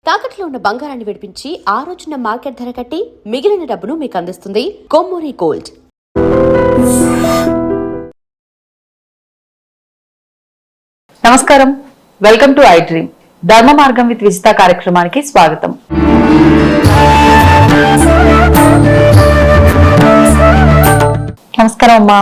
తాకట్లో ఉన్న బంగారాన్ని విడిపించి ఆ రోజున మార్కెట్ ధర కట్టి మిగిలిన డబ్బును మీకు అందిస్తుంది కొమ్మూరి గోల్డ్. నమస్కారం, వెల్కమ్ టు ఐ డ్రీమ్. ధర్మ మార్గం విత్ విజిత కార్యక్రమానికి స్వాగతం. నమస్కారం అమ్మా.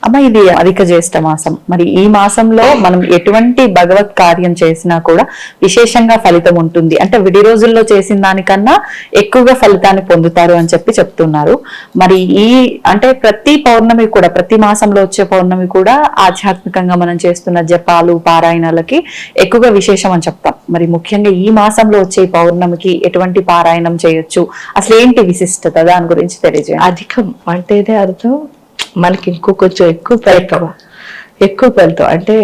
అమ్మ, ఇది అధిక జ్యేష్ఠ మాసం. మరి ఈ మాసంలో మనం ఎటువంటి భగవత్ కార్యం చేసినా కూడా విశేషంగా ఫలితం ఉంటుంది, అంటే విడి రోజుల్లో చేసిన దానికన్నా ఎక్కువగా ఫలితాన్ని పొందుతారు అని చెప్తున్నారు. మరి ఈ అంటే ప్రతి పౌర్ణమి కూడా, ప్రతి మాసంలో వచ్చే పౌర్ణమి కూడా ఆధ్యాత్మికంగా మనం చేస్తున్న జపాలు పారాయణాలకి ఎక్కువగా విశేషం అని చెప్తాం. మరి ముఖ్యంగా ఈ మాసంలో వచ్చే పౌర్ణమికి ఎటువంటి పారాయణం చేయొచ్చు, అసలు ఏంటి విశిష్టత, దాని గురించి తెలియజేయండి. అధికం అంటేనే అర్థం మనకి కొంచెం ఎక్కువ ఫలితం అంటే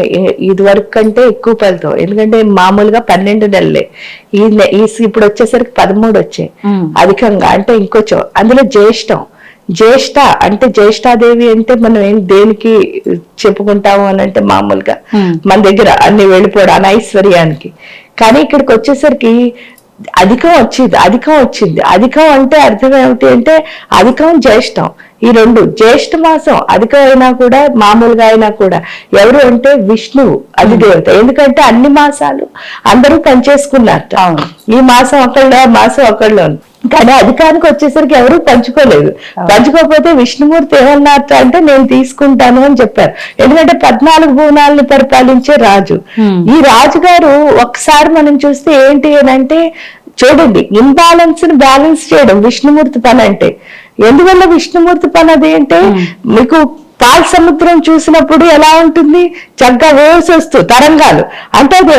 ఇది వరకు కంటే ఎక్కువ ఫలితం. ఎందుకంటే మామూలుగా 12 నెలలే, ఇప్పుడు వచ్చేసరికి 13 వచ్చాయి అధికంగా, అంటే ఇంకొంచెం. అందులో జ్యేష్ఠ అంటే జ్యేష్ఠాదేవి అంటే మనం ఏం దేనికి చెప్పుకుంటాము అని అంటే మామూలుగా మన దగ్గర అన్ని వెళ్ళిపోవడం అనైశ్వర్యానికి. కానీ ఇక్కడికి వచ్చేసరికి అధికం వచ్చింది. అధికం అంటే అర్థం ఏమిటి అంటే అధికం జ్యేష్ఠం, ఈ రెండు. జ్యేష్ఠ మాసం అధికం అయినా కూడా మామూలుగా అయినా కూడా ఎవరు అంటే విష్ణువు, అధిదేవత. ఎందుకంటే అన్ని మాసాలు అందరూ పనిచేసుకున్నారట. ఈ మాసం ఒకళ్ళలో కానీ అధికారికి వచ్చేసరికి ఎవరు పంచుకోలేదు. పంచుకోకపోతే విష్ణుమూర్తి ఏమన్నారట అంటే నేను తీసుకుంటాను అని చెప్పారు. ఎందుకంటే 14 భువనాలను పరిపాలించే రాజు. ఈ రాజుగారు ఒకసారి మనం చూస్తే ఏంటి అని అంటే, చూడండి, ఇంబ్యాలెన్స్ ని బ్యాలెన్స్ చేయడం విష్ణుమూర్తి పని అంటే. ఎందువల్ల విష్ణుమూర్తి పని అది అంటే, మీకు పాల సముద్రం చూసినప్పుడు ఎలా ఉంటుంది, చక్కగా వేవ్స్ వస్తూ తరంగాలు, అంటే అది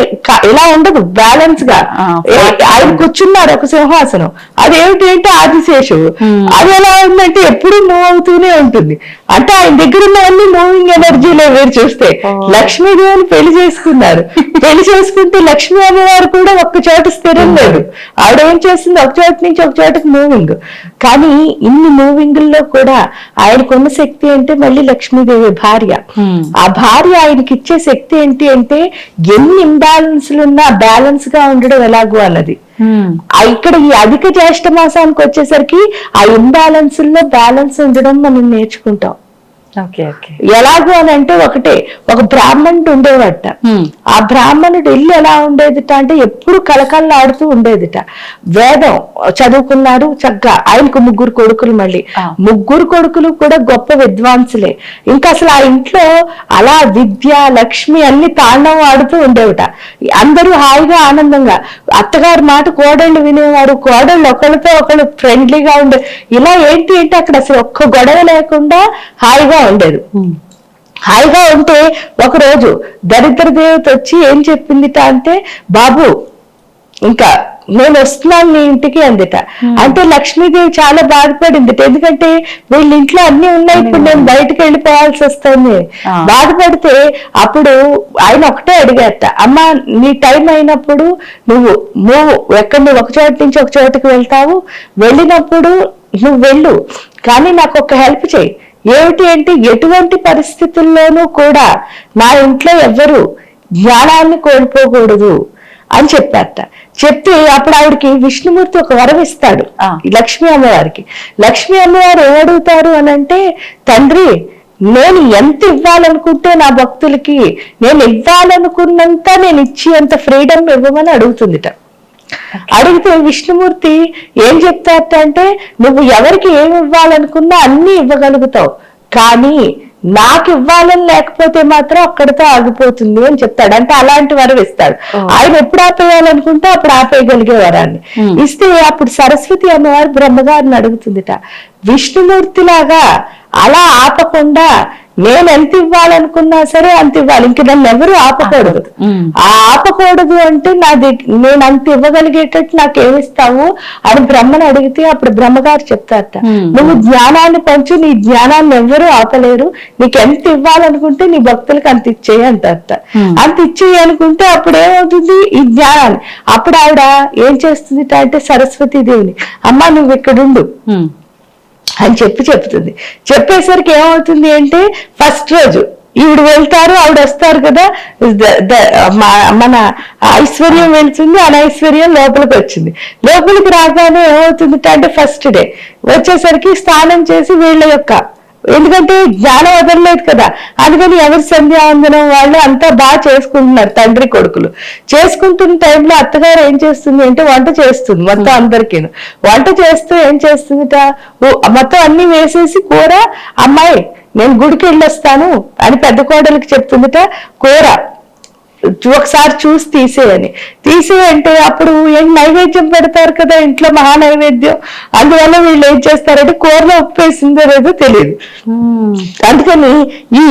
ఇలా ఉండదు, బ్యాలెన్స్ గా. ఆయన కూర్చున్నారు ఒక సింహాసనం, అదేమిటి అంటే ఆదిశేషువు. అది ఎలా ఉందంటే ఎప్పుడు మూవ్ అవుతూనే ఉంటుంది. అంటే ఆయన దగ్గర ఉన్నవన్నీ మూవింగ్ ఎనర్జీలో మీరు చూస్తే. లక్ష్మీదేవిని పెళ్లి చేసుకుంటే లక్ష్మీ అమ్మవారు కూడా ఒక్క చోట స్థిరం లేదు. ఆవిడ ఏం చేస్తుంది, ఒక చోట నుంచి ఒక చోటకి మూవింగ్. కానీ ఇన్ని మూవింగ్ల్లో కూడా ఆయనకున్న శక్తి అంటే మళ్ళీ లక్ష్మీదేవి భార్య. ఆ భార్య ఆయనకి ఇచ్చే శక్తి ఏంటి అంటే ఎన్ని ఇంబ్యాలెన్స్లు ఉన్నా బ్యాలెన్స్ గా ఉండడం ఎలాగో అన్నది. ఇక్కడ ఈ అధిక జ్యేష్ఠ మాసానికి వచ్చేసరికి ఆ ఇంబ్యాలెన్స్ లో బ్యాలెన్స్ ఉండడం మనం నేర్చుకుంటాం. ఎలాగో అని అంటే ఒక బ్రాహ్మణుడు ఉండేవట. ఆ బ్రాహ్మణుడు ఇల్లు ఎలా ఉండేదిట అంటే ఎప్పుడు కలకల్లాడుతూ ఉండేదిట. వేదం చదువుకున్నారు చక్కగా. ఆయనకు 3 కొడుకులు, మళ్ళీ 3 కొడుకులు కూడా గొప్ప విద్వాంసులే. ఇంకా అసలు ఆ ఇంట్లో అలా విద్య లక్ష్మి అన్ని తాండవం ఆడుతూ ఉండేవిట. అందరూ హాయిగా ఆనందంగా, అత్తగారి మాట కోడళ్ళు వినేవారు, కోడళ్ళు ఒకరితో ఒకరు ఫ్రెండ్లీగా ఉండే. ఇలా ఏంటి అంటే అక్కడ అసలు ఒక్క గొడవ లేకుండా హాయిగా ఉండేది. హాయిగా ఉంటే ఒకరోజు దరిద్ర దేవత వచ్చి ఏం చెప్పిందిట అంటే, బాబు ఇంకా నేను వస్తున్నాను నీ ఇంటికి అందిట. అంటే లక్ష్మీదేవి చాలా బాధపడింది. ఎందుకంటే వీళ్ళ ఇంట్లో అన్ని ఉన్నాయి, ఇప్పుడు నేను బయటకు వెళ్ళిపోవాల్సి వస్తుంది బాధపడితే, అప్పుడు ఆయన ఒకటే అడిగారట, అమ్మ నీ టైం అయినప్పుడు నువ్వు ఎక్కడ నువ్వు ఒక చోట నుంచి ఒక చోటకి వెళ్తావు, వెళ్ళినప్పుడు నువ్వు వెళ్ళు, కానీ నాకు ఒక హెల్ప్ చేయి. ఏమిటి అంటే ఎటువంటి పరిస్థితుల్లోనూ కూడా నా ఇంట్లో ఎవ్వరు జ్ఞానాన్ని కోల్పోకూడదు అని చెప్పారట. చెప్తే అప్పుడు ఆవిడకి విష్ణుమూర్తి ఒక వరం ఇస్తాడు లక్ష్మీ అమ్మవారికి. లక్ష్మీ అమ్మవారు ఏమడుగుతారు అని అంటే, తండ్రి నేను ఎంత ఇవ్వాలనుకుంటే నా భక్తులకి నేను ఇవ్వాలనుకున్నంత నేను ఇచ్చి అంత ఫ్రీడమ్ ఇవ్వమని అడుగుతుందిట. అడిగితే విష్ణుమూర్తి ఏం చెప్తారట అంటే, నువ్వు ఎవరికి ఏమి ఇవ్వాలనుకున్నా అన్ని ఇవ్వగలుగుతావు, కానీ నాకు ఇవ్వాలని లేకపోతే మాత్రం అక్కడితో ఆగిపోతుంది అని చెప్తాడు. అంటే అలాంటి వరం ఇస్తాడు. ఆయన ఎప్పుడు ఆపేయాలనుకుంటే అప్పుడు ఆపేయగలిగే వరాన్ని ఇస్తే, అప్పుడు సరస్వతి అమ్మవారు బ్రహ్మగారిని అడుగుతుందిట, విష్ణుమూర్తి లాగా అలా ఆపకుండా నేను ఎంత ఇవ్వాలనుకున్నా సరే అంత ఇవ్వాలి, ఇంక నన్ను ఎవరు ఆపకూడదు. ఆపకూడదు అంటే నేను అంత ఇవ్వగలిగేటట్టు నాకేమిస్తావు అని బ్రహ్మను అడిగితే, అప్పుడు బ్రహ్మగారు చెప్తారట, నువ్వు జ్ఞానాన్ని పంచు, నీ జ్ఞానాన్ని ఎవరు ఆపలేరు, నీకు ఎంత ఇవ్వాలనుకుంటే నీ భక్తులకు అంత ఇచ్చేయి అంటారట. అంత ఇచ్చేయి అనుకుంటే అప్పుడు ఏమవుతుంది, ఈ జ్ఞానాన్ని. అప్పుడు ఆవిడ ఏం చేస్తుంది అంటే సరస్వతీదేవిని, అమ్మ నువ్వు ఇక్కడుండు అని చెప్తుంది. చెప్పేసరికి ఏమవుతుంది అంటే, ఫస్ట్ రోజు ఈవిడ వెళ్తారు, ఆవిడ వస్తారు కదా, మన ఐశ్వర్యం వెళ్తుంది, అనైశ్వర్యం లోపలికి వచ్చింది. లోపలికి రాగానే ఏమవుతుంది అంటే ఫస్ట్ డే వచ్చేసరికి స్నానం చేసి వీళ్ళ యొక్క, ఎందుకంటే జ్ఞానం వదలలేదు కదా, అందుకని ఎవరి సంధ్యావందనం వాళ్ళు అంతా బాగా చేసుకుంటున్నారు. తండ్రి కొడుకులు చేసుకుంటున్న టైంలో అత్తగారు ఏం చేస్తుంది అంటే వంట చేస్తుంది మొత్తం అందరికీ. వంట చేస్తూ ఏం చేస్తుందిట, మొత్తం అన్ని వేసేసి కూర, అమ్మాయి నేను గుడికి వెళ్ళొస్తాను అని పెద్ద కోడలికి చెప్తుందిట. కూర ఒకసారి చూసి తీసేయంటే అప్పుడు ఏం నైవేద్యం పెడతారు కదా ఇంట్లో, మహా నైవేద్యం. అందువల్ల వీళ్ళు ఏం చేస్తారంటే కూరలో ఉప్పు వేసిందో లేదో తెలియదు. అందుకని ఈ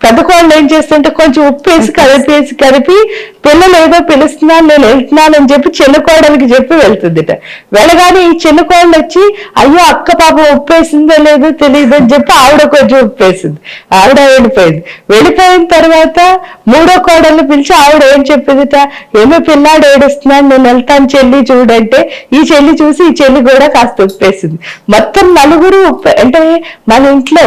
పెద్ద కోళ్ళు ఏం చేస్తుంటే కొంచెం ఉప్పు వేసి కలిపి పిల్లలు ఏదో పిలుస్తున్నాను నేను వెళ్తున్నాను అని చెప్పి చిన్న కోడలికి చెప్పి వెళ్తుందిట. వెళ్ళగానే ఈ చిన్న కోళ్ళు వచ్చి అయ్యో అక్క పాప ఉప్పు వేసిందో లేదో తెలియదు అని చెప్పి ఆవిడ కొంచెం ఉప్పు వేసింది, ఆవిడ వెళ్ళిపోయింది. వెళ్ళిపోయిన తర్వాత మూడో కోడల్ని పిలిచి ఆవిడ ఏం చెప్పిందిట, ఏమో పిల్లాడు ఏడుస్తున్నాడు నేను వెళ్తాను చెల్లి చూడంటే ఈ చెల్లి చూసి ఈ చెల్లి కూడా కాస్త ఉప్పు వేసింది. మొత్తం నలుగురు ఉప్పు. అంటే మన ఇంట్లో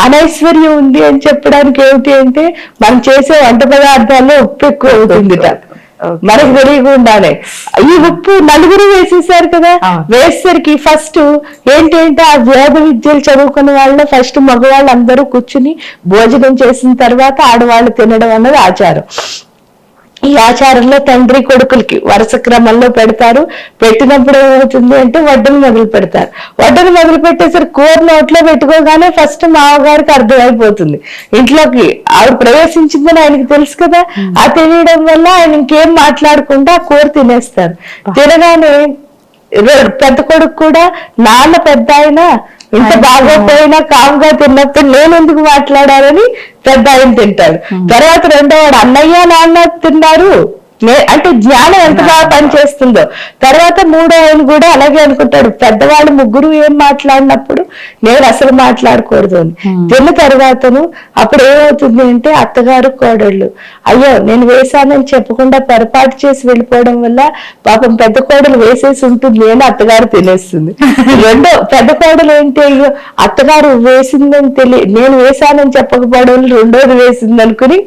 అనైశ్వర్యం ఉంది అని చెప్పడానికి ఏమిటి అంటే మనం చేసే వంట పదార్థాల్లో ఉప్పు ఎక్కువ అవుతుందిట, మనకు తెలియకుండానే. ఈ ఉప్పు నలుగురు వేసేసారు కదా, వేసేసరికి ఫస్ట్ ఏంటంటే ఆ వేద విద్యలు చదువుకున్న వాళ్ళు ఫస్ట్ మగవాళ్ళు అందరూ కూర్చుని భోజనం చేసిన తర్వాత ఆడవాళ్ళు తినడం అన్నది ఆచారం. ఈ ఆచారంలో తండ్రి కొడుకులకి వరుస క్రమంలో పెడతారు. పెట్టినప్పుడు ఏమవుతుంది అంటే వడ్డను మొదలు పెడతారు. వడ్డను మొదలు పెట్టేసరికి కూర నోట్లో పెట్టుకోగానే ఫస్ట్ మామగారికి అర్థమైపోతుంది ఇంట్లోకి ఆవిడ ప్రవేశించిందని ఆయనకి తెలుసు కదా. ఆ తెలియడం వల్ల ఆయన ఇంకేం మాట్లాడకుండా కూర తినేస్తారు. తినగానే పెద్ద కొడుకు కూడా నాన్న పెద్ద ఆయన ఇంత బాగోపోయినా కామ్గా తిన్నప్పుడు నేను ఎందుకు మాట్లాడాలని పెద్ద ఆయన తింటాడు. తర్వాత రెండోవాడు అన్నయ్య నాన్న తిన్నారు, అంటే జ్ఞానం ఎంత బాగా పనిచేస్తుందో. తర్వాత మూడో ఆయన కూడా అలాగే అనుకుంటాడు, పెద్దవాళ్ళు ముగ్గురు ఏం మాట్లాడినప్పుడు నేను అసలు మాట్లాడకూడదు అని. తిన్న తర్వాతను అప్పుడు ఏమవుతుంది అంటే అత్తగారు కోడళ్ళు అయ్యో నేను వేశానని చెప్పకుండా పొరపాటు చేసి వెళ్ళిపోవడం వల్ల పాపం పెద్ద కోడలు వేసేసి ఉంటుంది అని అత్తగారు తినేస్తుంది. రెండో పెద్ద కోడలు ఏంటి, అయ్యో అత్తగారు వేసిందని నేను వేశానని చెప్పకపోవడం రెండోది వేసింది అనుకుని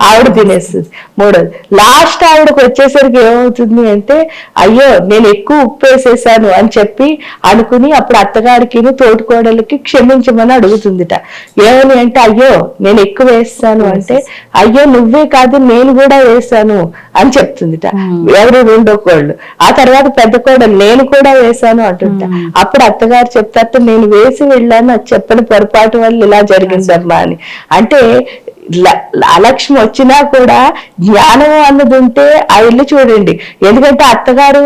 ఆవిడ తినేస్తుంది. మూడోది లాస్ట్ ఆవిడకు వచ్చేసరికి ఏమవుతుంది అంటే అయ్యో నేను ఎక్కువ ఉప్పు వేసేసాను అని చెప్పి అనుకుని అప్పుడు అత్తగారికి తోటికోడలకి క్షమించమని అడుగుతుందిట. ఏమని అంటే అయ్యో నేను ఎక్కువ వేస్తాను అంటే అయ్యో నువ్వే కాదు నేను కూడా వేసాను అని చెప్తుందిట ఎవరు రెండో కోళ్ళు. ఆ తర్వాత పెద్ద కోడలు నేను కూడా వేసాను అంటుంటా. అప్పుడు అత్తగారు చెప్తారు నేను వేసి వెళ్ళాను, అది చెప్పని పొరపాటు వల్ల ఇలా జరిగిందమ్మా అని. అంటే అలక్ష్మి వచ్చినా కూడా జ్ఞానం అన్నది ఉంటే ఆ ఇల్లు చూడండి. ఎందుకంటే అత్తగారు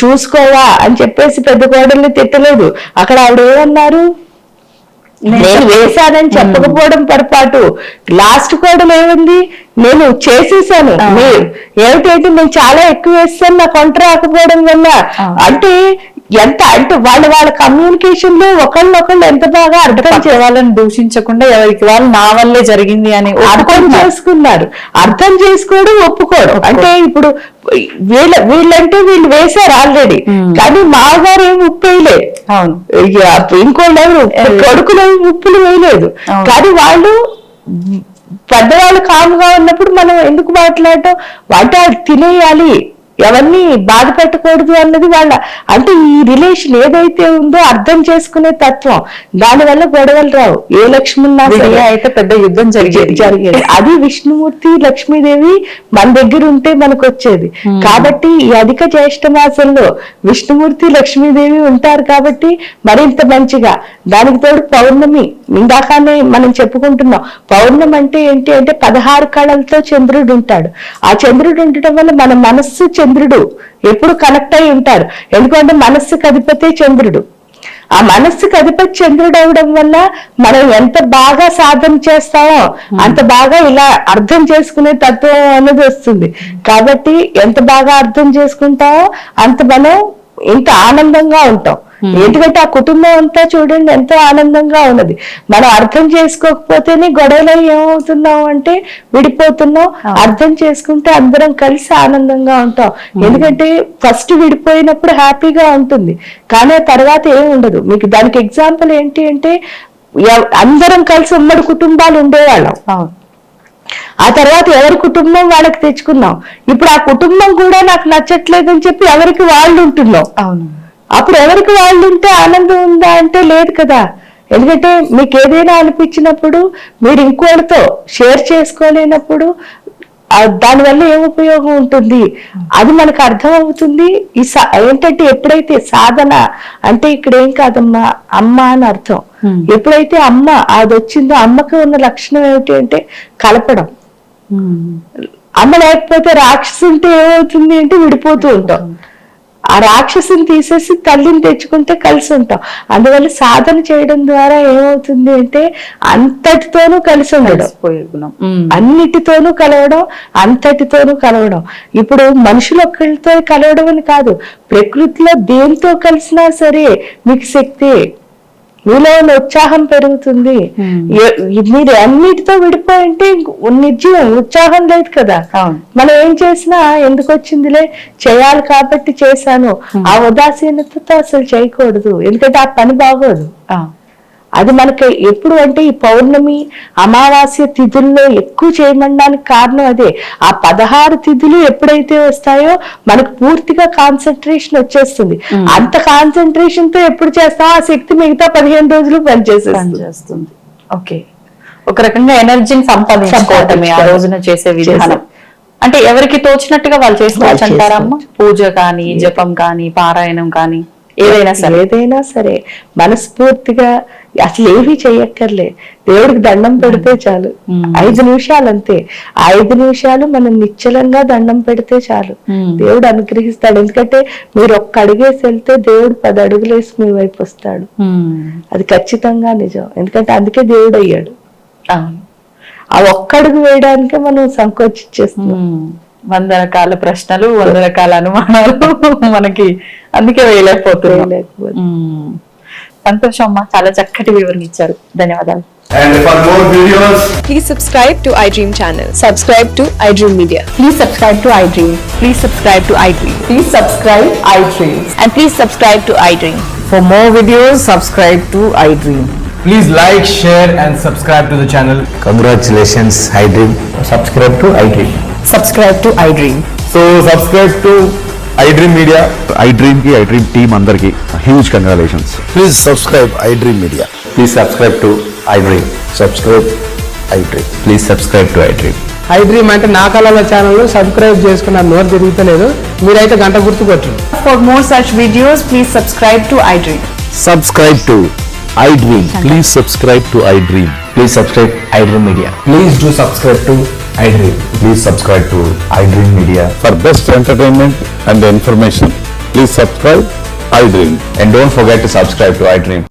చూసుకోవా అని చెప్పేసి పెద్ద కోడల్ని తిట్టలేదు. అక్కడ ఆవిడ ఏమన్నారు, నేను వేశానని చెప్పకపోవడం పొరపాటు. లాస్ట్ కోడలు ఏముంది, నేను చేసేసాను, ఏమిటంటే నేను చాలా ఎక్కువ వేస్తాను నాకు వంట రాకపోవడం వల్ల. అంటే ఎంత అంటే వాళ్ళ కమ్యూనికేషన్ లో ఒకళ్ళొకళ్ళు ఎంత బాగా అర్థం వాళ్ళని దూషించకుండా ఎవరికి వాళ్ళు నా వల్లే జరిగింది అని అర్థం చేసుకున్నారు. అర్థం చేసుకోవడం ఒప్పుకోవడం. అంటే ఇప్పుడు వీళ్ళంటే వీళ్ళు వేశారు ఆల్రెడీ, కానీ మామగారు ఏమి ఉప్పు వేయలేదు, ఇంకోళ్ళు ఎవరు కొడుకులు ఉప్పులు వేయలేదు. కానీ వాళ్ళు పెద్దవాళ్ళు కాముగా ఉన్నప్పుడు మనం ఎందుకు మాట్లాడటం, వంట తినేయాలి, ఎవరిని బాధ పెట్టకూడదు అన్నది వాళ్ళ, అంటే ఈ రిలేషన్ ఏదైతే ఉందో అర్థం చేసుకునే తత్వం. దానివల్ల గొడవలు రావు. ఏ లక్ష్మణ అయితే పెద్ద యుద్ధం జరిగేది అది విష్ణుమూర్తి లక్ష్మీదేవి మన దగ్గర ఉంటే మనకు వచ్చేది. కాబట్టి ఈ అధిక జ్యేష్ఠ మాసంలో విష్ణుమూర్తి లక్ష్మీదేవి ఉంటారు కాబట్టి మరింత మంచిగా. దానికి తోడు పౌర్ణమి, ఇందాకనే మనం చెప్పుకుంటున్నాం. పౌర్ణమి అంటే ఏంటి అంటే 16 కళలతో చంద్రుడు ఉంటాడు. ఆ చంద్రుడు ఉండటం వల్ల మన మనస్సు చంద్రుడు ఎప్పుడు కనెక్ట్ అయి ఉంటారు. ఎందుకంటే మనస్సుకు అధిపతి చంద్రుడు. ఆ మనస్సుకు అధిపతి చంద్రుడు అవడం వల్ల మనం ఎంత బాగా సాధన చేస్తామో అంత బాగా ఇలా అర్థం చేసుకునే తత్వం అనేది వస్తుంది. కాబట్టి ఎంత బాగా అర్థం చేసుకుంటామో అంత మనం ఇంత ఆనందంగా ఉంటాం. ఎందుకంటే ఆ కుటుంబం అంతా చూడండి ఎంతో ఆనందంగా ఉన్నది. మనం అర్థం చేసుకోకపోతేనే గొడవలు ఏమవుతున్నాం అంటే విడిపోతున్నాం. అర్థం చేసుకుంటే అందరం కలిసి ఆనందంగా ఉంటాం. ఎందుకంటే ఫస్ట్ విడిపోయినప్పుడు హ్యాపీగా ఉంటుంది, కానీ తర్వాత ఏమి ఉండదు. మీకు దానికి ఎగ్జాంపుల్ ఏంటి అంటే అందరం కలిసి ఉమ్మడి కుటుంబాలు ఉండేవాళ్ళం. అవును. ఆ తర్వాత ఎవరి కుటుంబం వాళ్ళకి తెచ్చుకున్నాం. ఇప్పుడు ఆ కుటుంబం కూడా నాకు నచ్చట్లేదని చెప్పి ఎవరికి వాళ్ళు ఉంటున్నాం. అవును. అప్పుడు ఎవరికి వాళ్ళు ఉంటే ఆనందం ఉందా అంటే లేదు కదా. ఎందుకంటే మీకు ఏదైనా అనిపించినప్పుడు మీరు ఇంకోటితో షేర్ చేసుకోలేనప్పుడు దానివల్ల ఏం ఉపయోగం ఉంటుంది, అది మనకు అర్థం అవుతుంది. ఏంటంటే ఎప్పుడైతే సాధన అంటే ఇక్కడ ఏం కాదమ్మా, అమ్మ అని అర్థం. ఎప్పుడైతే అమ్మ అది వచ్చిందో, అమ్మకి ఉన్న లక్షణం ఏమిటి అంటే కలపడం. అమ్మ లేకపోతే రాక్షసు ఉంటే ఏమవుతుంది అంటే విడిపోతూ ఉంటాం. ఆ రాక్షసుని తీసేసి తల్లిని తెచ్చుకుంటే కలిసి ఉంటాం. అందువల్ల సాధన చేయడం ద్వారా ఏమవుతుంది అంటే అంతటితోనూ కలిసి ఉండడం, అన్నిటితోనూ కలవడం, అంతటితోనూ కలవడం. ఇప్పుడు మనుషులు ఒక్కరితో కలవడం అని కాదు, ప్రకృతిలో దేంతో కలిసినా సరే మీకు శక్తి, మీలో ఉన్న ఉత్సాహం పెరుగుతుంది. మీరు అన్నిటితో విడిపోయింటే నిర్జీవం, ఉత్సాహం లేదు కదా. మనం ఏం చేసినా ఎందుకు వచ్చిందిలే, చేయాలి కాబట్టి చేశాను, ఆ ఉదాసీనతతో అసలు చేయకూడదు. ఎందుకంటే ఆ పని బాగోదు. అది మనకి ఎప్పుడు అంటే ఈ పౌర్ణమి అమావాస్య తిథుల్లో ఎక్కువ చేయమనడానికి కారణం అదే. ఆ 16 తిథులు ఎప్పుడైతే వస్తాయో మనకు పూర్తిగా కాన్సన్ట్రేషన్ వచ్చేస్తుంది. అంత కాన్సన్ట్రేషన్ తో ఎప్పుడు చేస్తాం ఆ శక్తి మిగతా 15 రోజులు పనిచేస్తుంది. ఓకే, ఒక రకంగా ఎనర్జీని సంపాదించుకోవటమే ఆ రోజున చేసే విధానం. అంటే ఎవరికి తోచినట్టుగా వాళ్ళు చేసుకోవచ్చు అంటారమ్మా. పూజ కానీ, జపం కానీ, పారాయణం కానీ, ఏదైనా సరే మనస్ఫూర్తిగా అసలు ఏమీ చెయ్యక్కర్లే, దేవుడికి దండం పెడితే చాలు. 5 నిమిషాలు అంతే. 5 నిమిషాలు మనం నిశ్చలంగా దండం పెడితే చాలు, దేవుడు అనుగ్రహిస్తాడు. ఎందుకంటే మీరు ఒక్క అడుగేసి వెళ్తే దేవుడు 10 అడుగులేసి మీ వైపు వస్తాడు. అది ఖచ్చితంగా నిజం. ఎందుకంటే అందుకే దేవుడు అయ్యాడు. ఆ ఒక్క అడుగు వేయడానికే మనం సంకోచించేస్తున్నాం. 100 రకాల ప్రశ్నలు, 100 రకాల అనుమానాలు మనకి, అందుకే వేయలేకపోతున్నాం. సంతోషం అమ్మా, చాలా చక్కటి వివరణ ఇచ్చారు. ధన్యవాదాలు. And for more videos, please subscribe to iDream channel. Subscribe to iDream Media. Please subscribe to iDream. Please subscribe to iDream. Please subscribe iDream. And please subscribe to iDream. For more videos, subscribe to iDream. please like, share and subscribe to the channel. Congratulations, iDream. Subscribe to iDream. Subscribe to iDream. So subscribe to iDream Media. iDream ki iDream team andarki huge congratulations. Please subscribe iDream Media. Please subscribe to iDream. Subscribe iDream. Please subscribe to iDream. iDream అంటే నా కళల channel subscribe చేసుకున్న నోరు తిరుగుతలేదు, మీరైతే గంట గుర్తు కొట్టండి. For more such videos, please subscribe to iDream. Subscribe to iDream. Please subscribe to iDream. Please subscribe iDream Media. Please do subscribe to iDream. Please subscribe to iDream Media. For best entertainment and information, please subscribe iDream. And don't forget to subscribe to iDream.